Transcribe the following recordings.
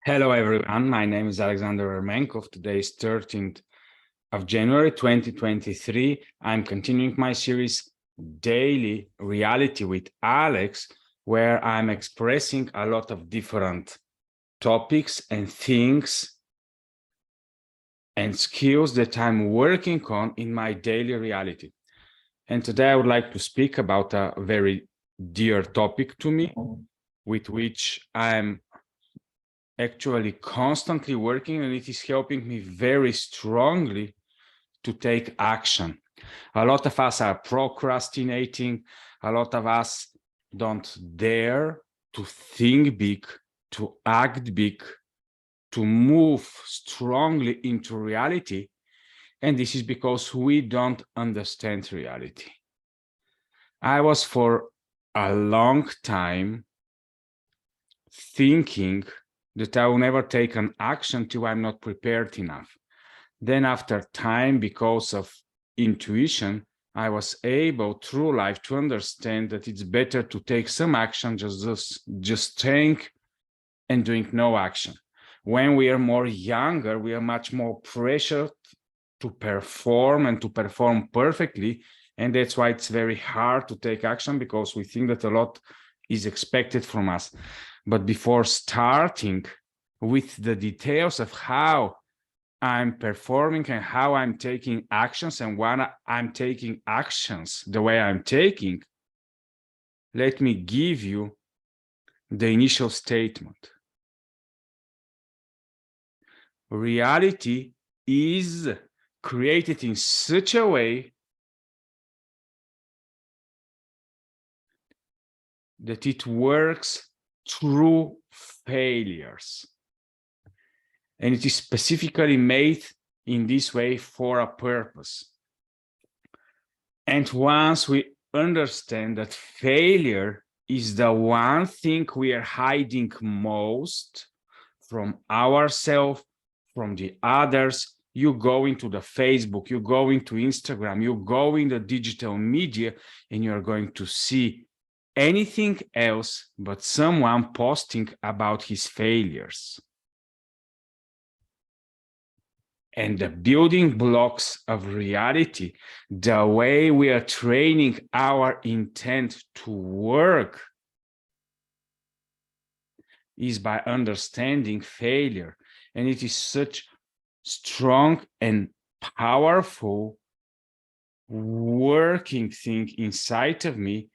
Hello, everyone. My name is Alexander Ermenkov. Today is 13th of January, 2023. I'm continuing my series, Daily Reality with Alex, where I'm expressing a lot of different topics and things and skills that I'm working on in my daily reality. And today I would like to speak about a very dear topic to me, with which I'm actually constantly working, and it is helping me very strongly to take action. A lot of us are procrastinating. A lot of us don't dare to think big, to act big, to move strongly into reality. And this is because we don't understand reality. I was for a long time thinking that I will never take an action till I'm not prepared enough. Then after time, because of intuition, I was able through life to understand that it's better to take some action, just think and doing no action. When we are more younger, we are much more pressured to perform and to perform perfectly. And that's why it's very hard to take action, because we think that a lot is expected from us. But before starting with the details of how I'm performing and how I'm taking actions and when I'm taking actions the way I'm taking, let me give you the initial statement. Reality is created in such a way that it works through failures. And it is specifically made in this way for a purpose. And once we understand that failure is the one thing we are hiding most from ourselves, from the others, you go into the Facebook, you go into Instagram, you go in the digital media, and you're going to see anything else but someone posting about his failures. And the building blocks of reality, the way we are training our intent to work, is by understanding failure. And it is such strong and powerful working thing inside of me.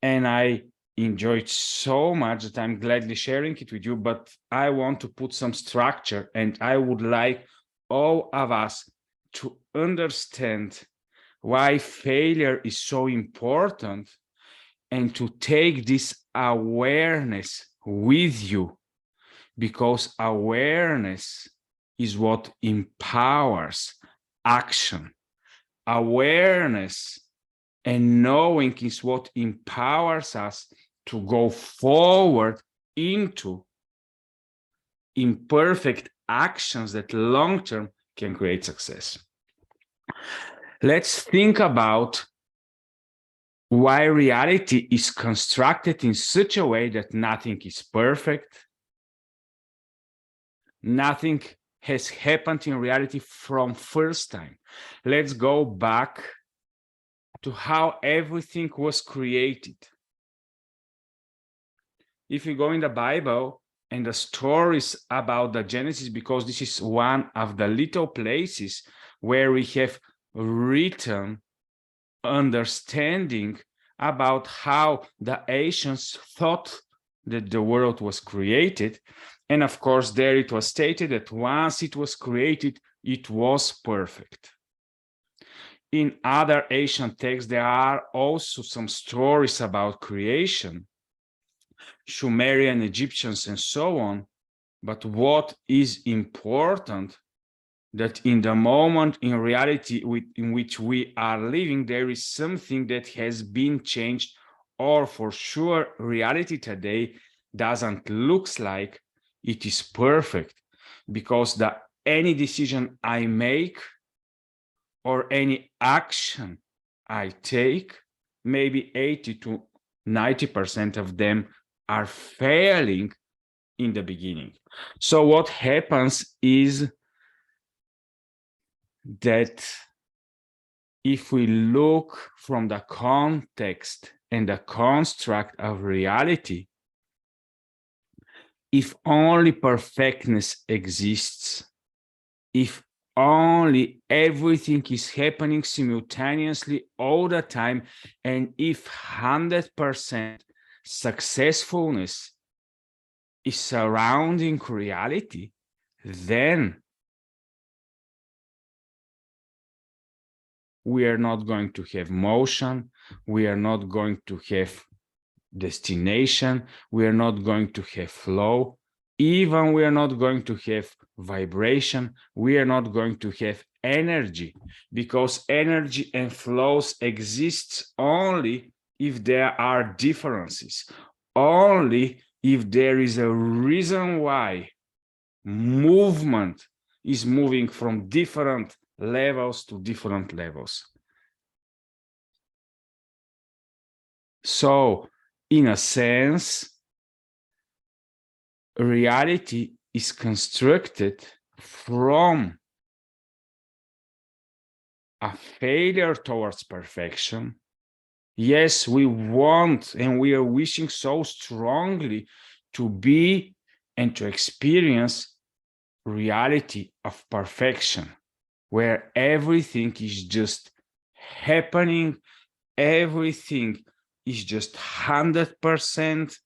And I enjoyed so much that I'm gladly sharing it with you, but I want to put some structure, and I would like all of us to understand why failure is so important and to take this awareness with you, because awareness is what empowers action. Awareness and knowing is what empowers us to go forward into imperfect actions that long-term can create success. Let's think about why reality is constructed in such a way that nothing is perfect. Nothing has happened in reality from first time. Let's go back to how everything was created. If you go in the Bible and the stories about the Genesis, because this is one of the little places where we have written understanding about how the ancients thought that the world was created. And of course, there it was stated that once it was created, it was perfect. In other ancient texts, there are also some stories about creation, Sumerian, Egyptians, and so on. But what is important, that in the moment in reality in which we are living, there is something that has been changed, or for sure reality today doesn't look like it is perfect, because any decision I make or any action I take, maybe 80 to 90% of them are failing in the beginning. So what happens is that if we look from the context and the construct of reality, if only perfectness exists, if only everything is happening simultaneously all the time, and if 100% successfulness is surrounding reality, then we are not going to have motion, we are not going to have destination, we are not going to have flow, even we are not going to have vibration, we are not going to have energy, because energy and flows exists only if there are differences, only if there is a reason why movement is moving from different levels to different levels. So, in a sense, reality is constructed from a failure towards perfection. Yes, we want and we are wishing so strongly to be and to experience reality of perfection, where everything is just happening, everything is just 100%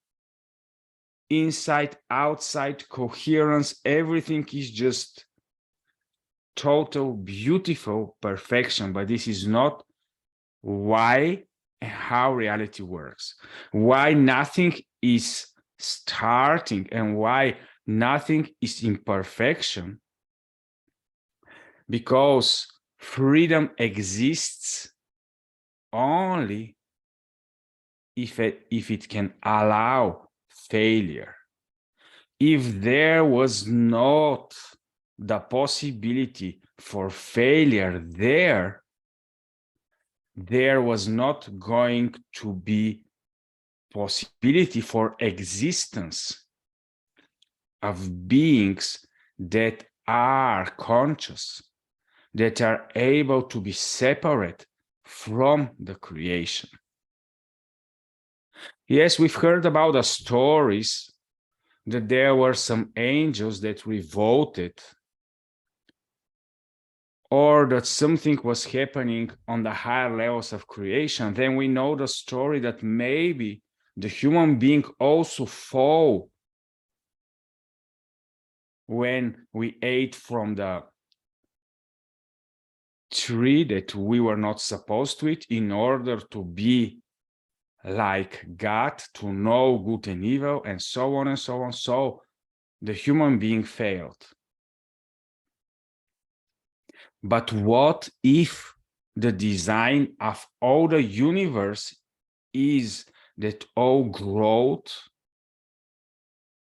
inside, outside coherence, everything is just total beautiful perfection. But this is not why and how reality works, why nothing is starting and why nothing is imperfection, because freedom exists only if it can allow failure. If there was not the possibility for failure there was not going to be possibility for existence of beings that are conscious, that are able to be separate from the creation. Yes, we've heard about the stories that there were some angels that revolted, or that something was happening on the higher levels of creation. Then we know the story that maybe the human being also fall when we ate from the tree that we were not supposed to eat, in order to be like God, to know good and evil, and so on and so on. So the human being failed. But what if the design of all the universe is that all growth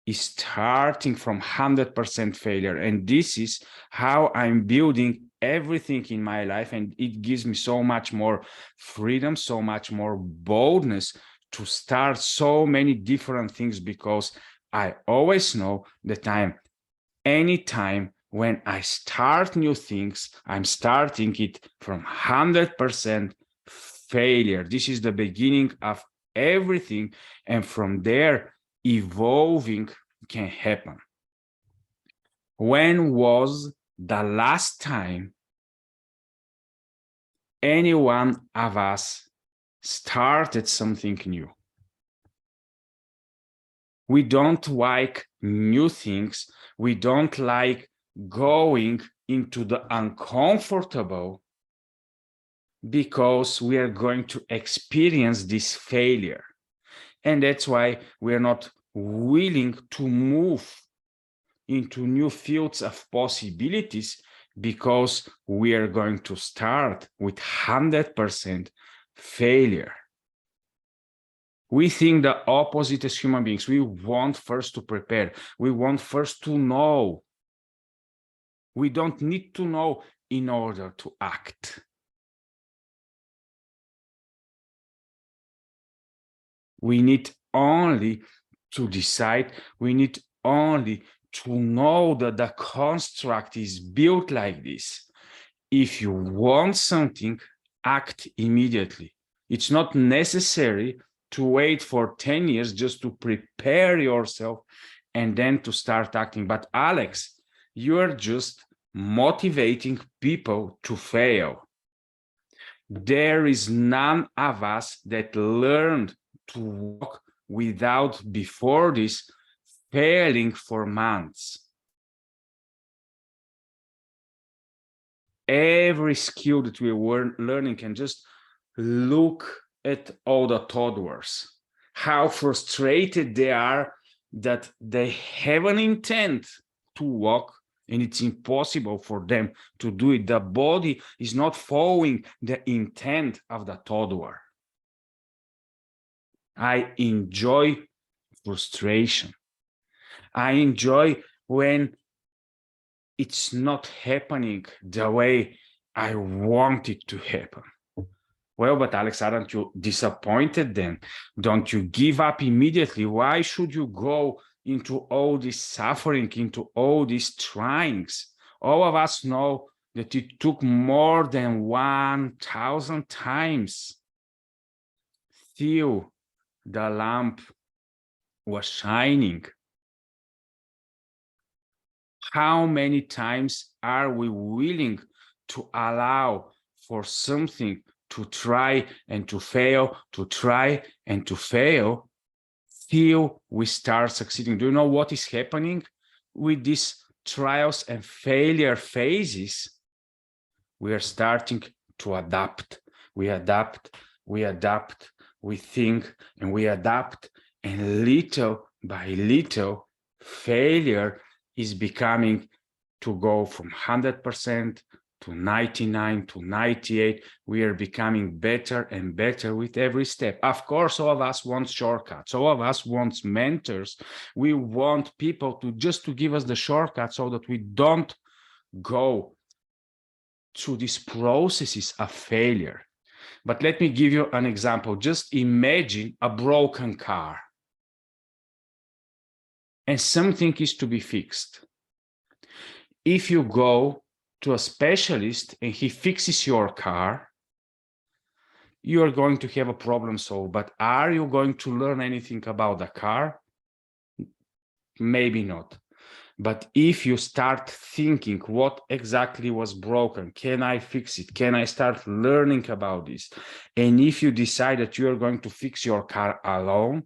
is starting from 100% failure? And this is how I'm building everything in my life, and it gives me so much more freedom, so much more boldness to start so many different things, because I always know that anytime when I start new things, I'm starting it from 100% failure. This is the beginning of everything, and from there evolving can happen. When was the last time any one of us started something new? We don't like new things. We don't like going into the uncomfortable, because we are going to experience this failure. And that's why we are not willing to move into new fields of possibilities, because we are going to start with 100% failure. We think the opposite as human beings. We want first to prepare. We want first to know. We don't need to know in order to act. We need only to decide. We need only to know that the construct is built like this. If you want something, act immediately. It's not necessary to wait for 10 years just to prepare yourself and then to start acting. But Alex, you're just motivating people to fail. There is none of us that learned to walk without before this failing for months. Every skill that we were learning, can just look at all the toddlers, how frustrated they are that they have an intent to walk and it's impossible for them to do it. The body is not following the intent of the toddler. I enjoy frustration. I enjoy when it's not happening the way I want it to happen. Well, but Alex, aren't you disappointed then? Don't you give up immediately? Why should you go into all this suffering, into all these tryings? All of us know that it took more than 1,000 times till the lamp was shining. How many times are we willing to allow for something to try and to fail, to try and to fail, till we start succeeding? Do you know what is happening with these trials and failure phases? We are starting to adapt. We adapt, we adapt, we think, and we adapt. And little by little, failure is becoming to go from 100% to 99 to 98. We are becoming better and better with every step. Of course, all of us want shortcuts. All of us want mentors. We want people to just to give us the shortcut so that we don't go through these processes of failure. But let me give you an example. Just imagine a broken car and something is to be fixed. If you go to a specialist and he fixes your car, you are going to have a problem solved. But are you going to learn anything about the car? Maybe not. But if you start thinking what exactly was broken, can I fix it? Can I start learning about this? And if you decide that you are going to fix your car alone,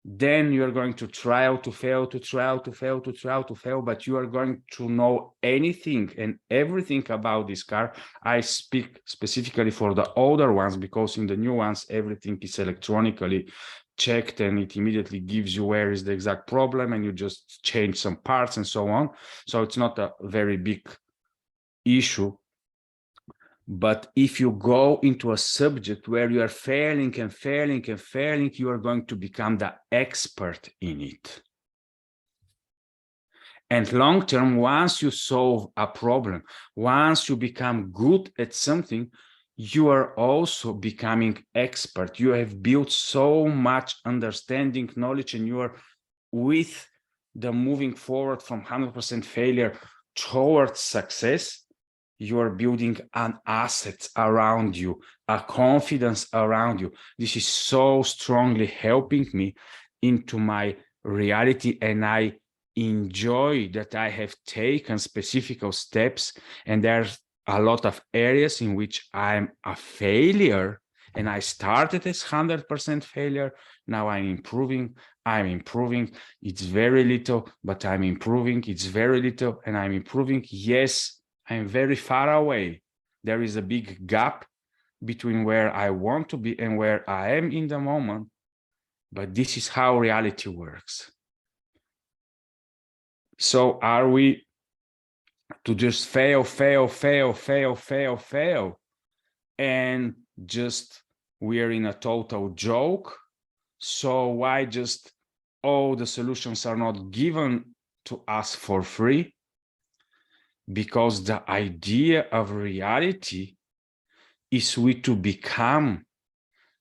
then you are going to trial to fail, to trial to fail, to trial to fail, but you are going to know anything and everything about this car. I speak specifically for the older ones, because in the new ones, everything is electronically checked and it immediately gives you where is the exact problem and you just change some parts and so on. So it's not a very big issue. But if you go into a subject where you are failing and failing and failing, you are going to become the expert in it. And long term, once you solve a problem, once you become good at something, you are also becoming expert. You have built so much understanding, knowledge, and you are with the moving forward from 100% failure towards success. You are building an asset around you, a confidence around you. This is so strongly helping me into my reality, and I enjoy that I have taken specific steps, and there's a lot of areas in which I'm a failure, and I started as 100% failure. Now I'm improving. It's very little, but I'm improving. It's very little, and I'm improving. Yes, I'm very far away. There is a big gap between where I want to be and where I am in the moment. But this is how reality works. So are we to just fail, and just we're in a total joke? So why just all the solutions are not given to us for free? Because the idea of reality is we to become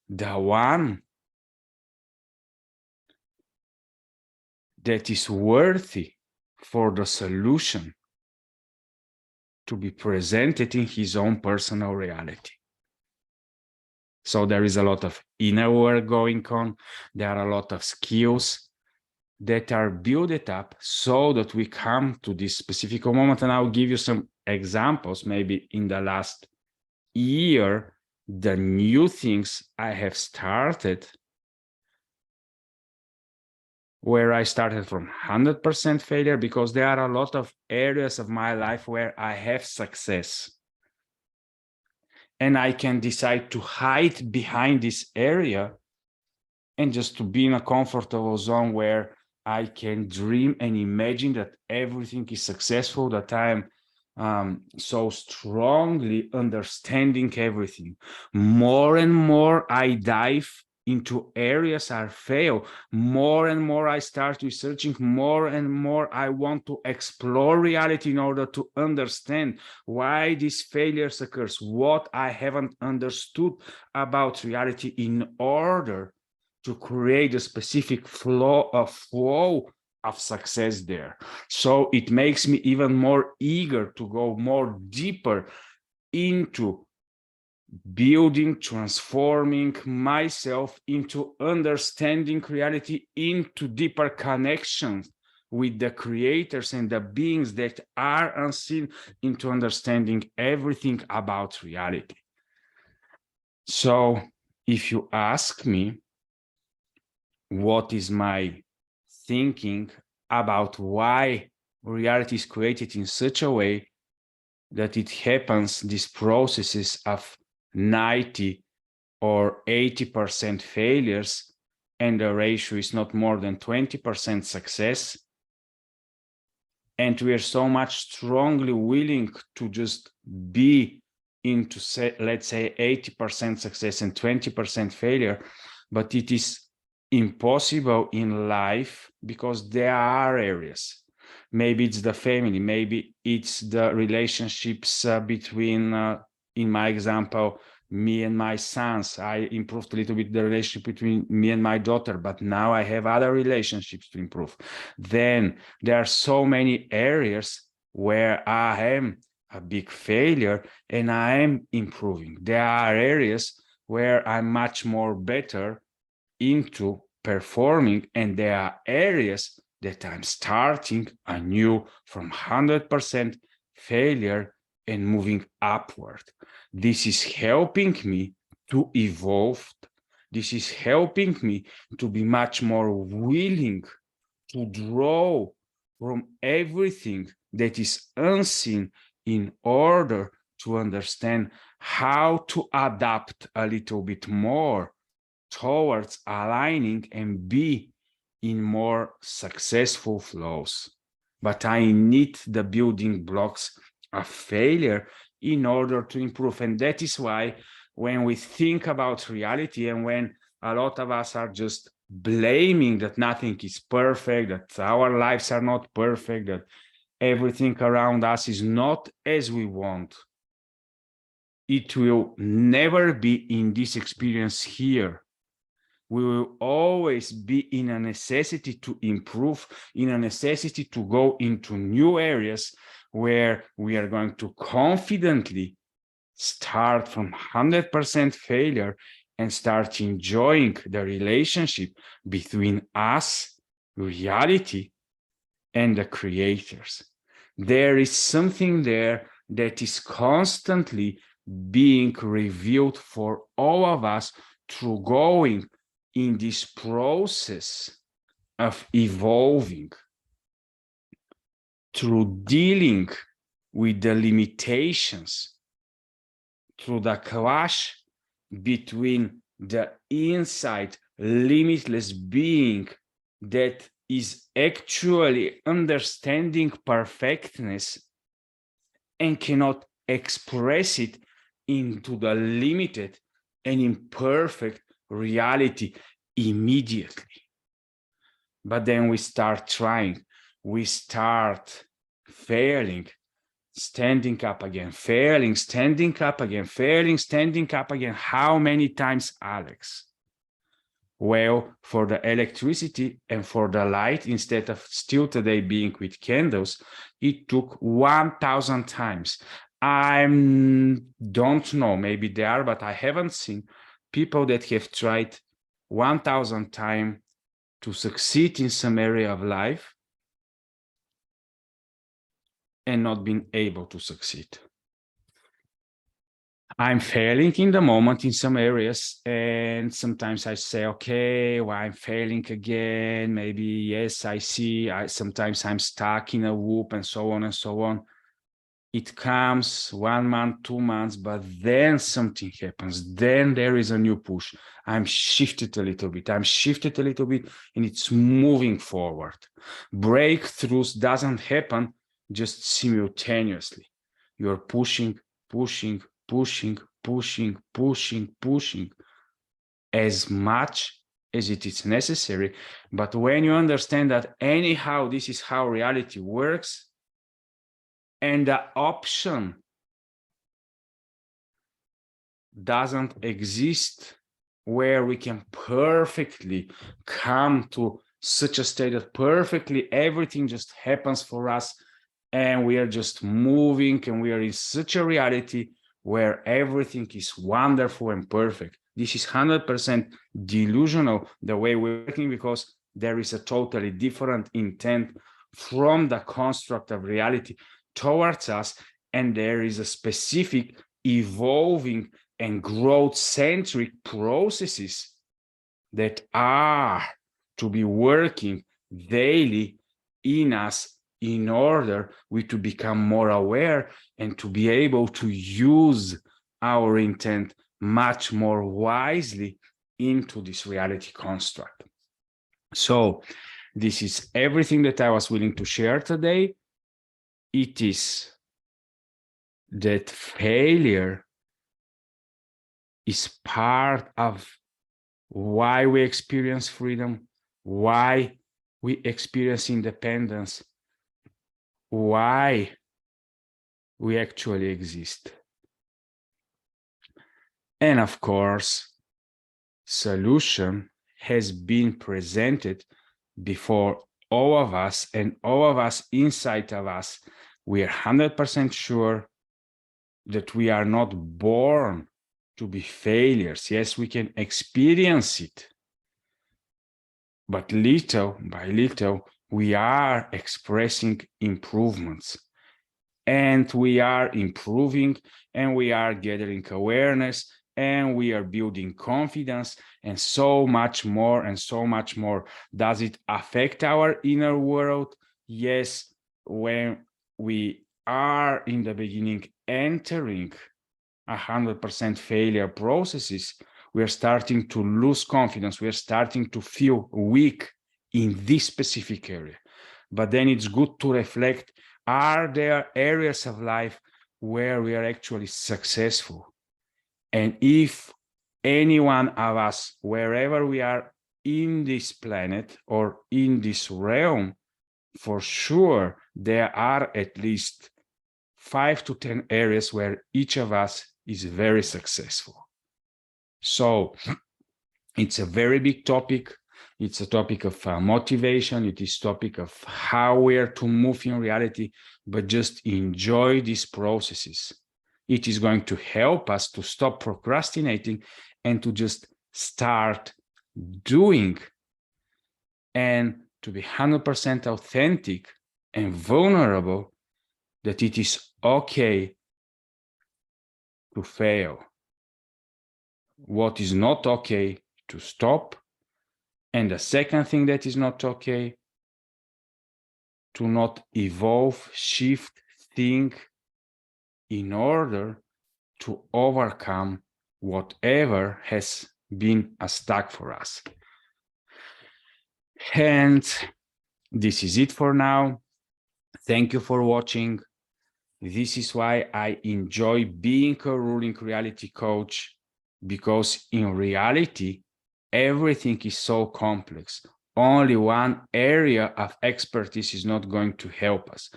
the one that is worthy for the solution to be presented in his own personal reality. So there is a lot of inner work going on. There are a lot of skills that are built up so that we come to this specific moment. And I'll give you some examples. Maybe in the last year, the new things I have started, where I started from 100% failure, because there are a lot of areas of my life where I have success. And I can decide to hide behind this area and just to be in a comfortable zone where I can dream and imagine that everything is successful, that I'm so strongly understanding everything. More and more I dive into areas I fail, more and more I start researching, more and more I want to explore reality in order to understand why these failures occurs, what I haven't understood about reality, in order to create a specific flow of success there. So it makes me even more eager to go more deeper into building, transforming myself into understanding reality, into deeper connections with the creators and the beings that are unseen, into understanding everything about reality. So if you ask me, what is my thinking about why reality is created in such a way that it happens, these processes of 90 or 80% failures, and the ratio is not more than 20% success, and we are so much strongly willing to just be into, say, let's say 80% success and 20% failure, but it is impossible in life because there are areas. Maybe it's the family, maybe it's the relationships between, in my example, me and my sons. I improved a little bit the relationship between me and my daughter, but now I have other relationships to improve. Then there are so many areas where I am a big failure and I am improving. There are areas where I'm much more better into performing, and there are areas that I'm starting anew from 100% failure and moving upward. This is helping me to evolve. This is helping me to be much more willing to draw from everything that is unseen in order to understand how to adapt a little bit more towards aligning and be in more successful flows. But I need the building blocks of failure in order to improve. And that is why when we think about reality, and when a lot of us are just blaming that nothing is perfect, that our lives are not perfect, that everything around us is not as we want, it will never be in this experience here. We will always be in a necessity to improve, in a necessity to go into new areas where we are going to confidently start from 100% failure and start enjoying the relationship between us, reality, and the creators. There is something there that is constantly being revealed for all of us through going in this process of evolving, through dealing with the limitations, through the clash between the inside limitless being that is actually understanding perfectness and cannot express it into the limited and imperfect reality immediately. But then we start trying, we start failing, standing up again, failing, standing up again, failing, standing up again. How many times, Alex? Well, for the electricity and for the light, instead of still today being with candles, it took 1,000 times. I don't know, maybe there are, but I haven't seen people that have tried 1,000 times to succeed in some area of life and not been able to succeed. I'm failing in the moment in some areas, and sometimes I say, okay, well, I'm failing again. Maybe, yes, I see. Sometimes I'm stuck in a loop and so on and so on. It comes 1 month, 2 months, but then something happens. Then there is a new push. I'm shifted a little bit. And it's moving forward. Breakthroughs doesn't happen just simultaneously. You're pushing, pushing, pushing, pushing, pushing, pushing as much as it is necessary. But when you understand that anyhow, this is how reality works, and the option doesn't exist where we can perfectly come to such a state that perfectly everything just happens for us and we are just moving and we are in such a reality where everything is wonderful and perfect. This is 100% delusional the way we're working, because there is a totally different intent from the construct of reality towards us, and there is a specific evolving and growth-centric processes that are to be working daily in us in order to become more aware and to be able to use our intent much more wisely into this reality construct. So this is everything that I was willing to share today. It is that failure is part of why we experience freedom, why we experience independence, why we actually exist. And of course, solution has been presented before all of us, and all of us inside of us, we are 100% sure that we are not born to be failures. Yes, we can experience it, but little by little, we are expressing improvements, and we are improving, and we are gathering awareness, and we are building confidence, and so much more and so much more. Does it affect our inner world? Yes, when we are in the beginning entering 100% failure processes, we are starting to lose confidence. We are starting to feel weak in this specific area. But then it's good to reflect, are there areas of life where we are actually successful? And if any one of us, wherever we are in this planet or in this realm, for sure, there are at least 5 to 10 areas where each of us is very successful. So it's a very big topic. It's a topic of motivation. It is a topic of how we are to move in reality, but just enjoy these processes. It is going to help us to stop procrastinating and to just start doing, and to be 100% authentic and vulnerable, that it is okay to fail. What is not okay to stop. And the second thing that is not okay, to not evolve, shift, think in order to overcome whatever has been stuck for us. And this is it for now. Thank you for watching. This is why I enjoy being a ruling reality coach, because in reality, everything is so complex. Only one area of expertise is not going to help us.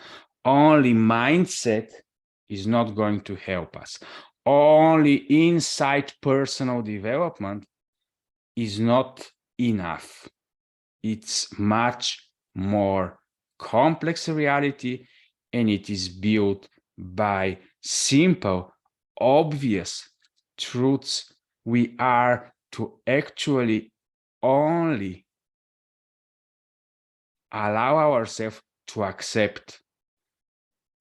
Only mindset is not going to help us. Only inside personal development is not enough. It's much more complex reality, and it is built by simple, obvious truths we are to actually only allow ourselves to accept,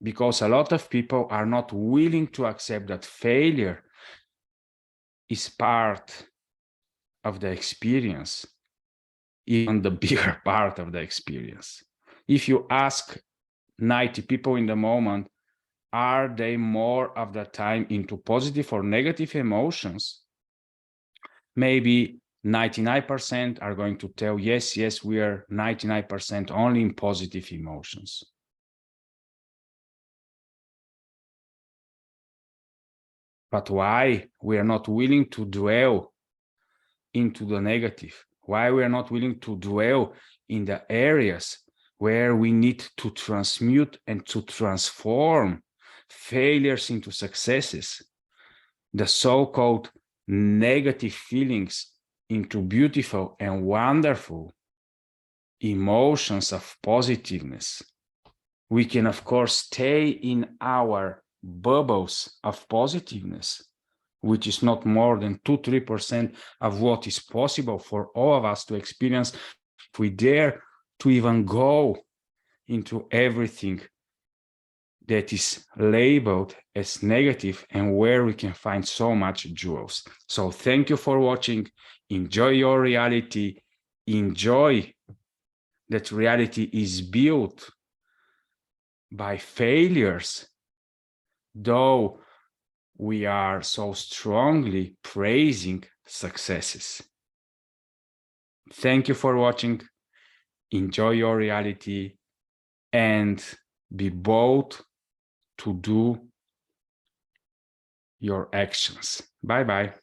because a lot of people are not willing to accept that failure is part of the experience, even the bigger part of the experience. If you ask 90 people in the moment, are they more of the time into positive or negative emotions? Maybe 99% are going to tell, yes, yes, we are 99% only in positive emotions. But why we are not willing to dwell into the negative? Why we are not willing to dwell in the areas where we need to transmute and to transform failures into successes, the so-called negative feelings into beautiful and wonderful emotions of positiveness? We can, of course, stay in our bubbles of positiveness, which is not more than 2-3% of what is possible for all of us to experience if we dare to even go into everything that is labeled as negative and where we can find so much jewels. So thank you for watching. Enjoy your reality. Enjoy that reality is built by failures, though we are so strongly praising successes. Thank you for watching. Enjoy your reality and be bold to do your actions. Bye-bye.